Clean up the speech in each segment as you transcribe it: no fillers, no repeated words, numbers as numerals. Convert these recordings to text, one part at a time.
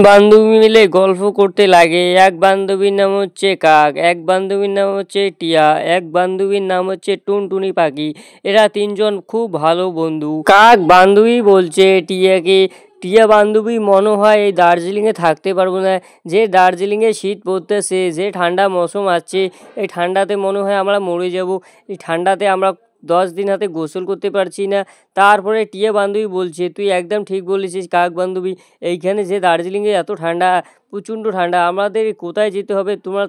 বান্ধবী মিলে গল্প করতে লাগে। এক বান্ধবীর নাম হচ্ছে কাক, এক বান্ধবীর নাম হচ্ছে টিয়া, এক বান্ধবীর নাম হচ্ছে টুনটুনি পাখি। এরা তিনজন খুব ভালো বন্ধু। কাক বান্ধবী বলছে টিয়াকে, টিয়া বান্ধবী মনে হয় এই দার্জিলিংয়ে থাকতে পারবো না, যে দার্জিলিংয়ে শীত পড়তেছে, যে ঠান্ডা মৌসুম আসছে, এই ঠান্ডাতে মনে হয় আমরা মরে যাব। এই ঠান্ডাতে আমরা 10 দিন হাতে গোসল করতে পারছি না। তারপরে টিয়া বান্ধবী বলছে, তুই একদম ঠিক বলেছিস কাক বান্ধবী, এইখানে যে দার্জিলিংয়ে এত ঠান্ডা, প্রচণ্ড ঠান্ডা, আমাদের কোথায় যেতে হবে? তোমরা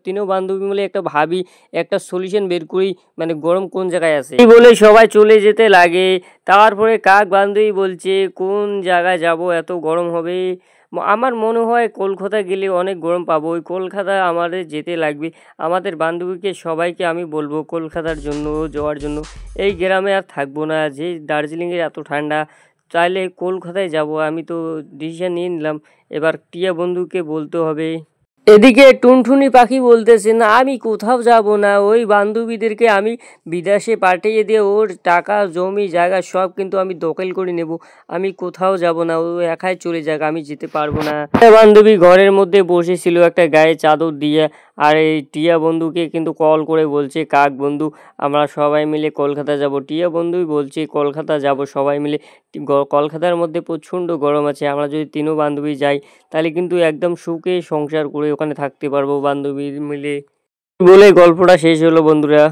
তিনও বান্ধবী মিলে একটা ভাবি, একটা সলিউশন বের করি, মানে গরম কোন জায়গায় আছে। এই বলে সবাই চলে যেতে লাগে। তারপরে কাক বান্ধবী বলছে, কোন জায়গায় যাব, এত গরম হবে? আমার মনে হয় কলকাতা গেলে অনেক গরম পাবো, ওই কলকাতা আমাদের যেতে লাগবে। আমাদের বান্ধবীকে সবাইকে আমি বলবো কলকাতার জন্য যাওয়ার জন্য, এই গ্রামে আর থাকবো না, যে দার্জিলিংয়ের এত ঠান্ডা, চাইলে কলকাতায় যাব। আমি তো ডিসিশন নিয়ে নিলাম, এবার টিয়া বন্ধুকে বলতে হবে। এদিকে টুনটুনি পাখি বলতেছে, না আমি কোথাও যাব না, ওই বান্ধবীদেরকে আমি বিদেশে পাঠিয়ে দিয়ে ওর টাকা জমি জায়গা সব কিন্তু আমি দখল করে নেব, আমি কোথাও যাব না, ও একাই চলে যাক, আমি যেতে পারবো না। বান্ধবী ঘরের মধ্যে বসেছিল একটা গায়ে চাদর দিয়ে, আর এই টিয়া বন্ধুকে কিন্তু কল করে বলছে, কাক বন্ধু আমরা সবাই মিলে কলকাতা যাব। টিয়া বন্ধুই বলছে কলকাতা যাব সবাই মিলে, কলকাতার মধ্যে প্রচণ্ড গরম আছে, আমরা যদি তিনও বান্ধবী যাই তাহলে কিন্তু একদম সুখে সংসার করে ওখানে থাকতে পারবো বান্ধবী মিলে। বলে গল্পটা শেষ হলো বন্ধুরা।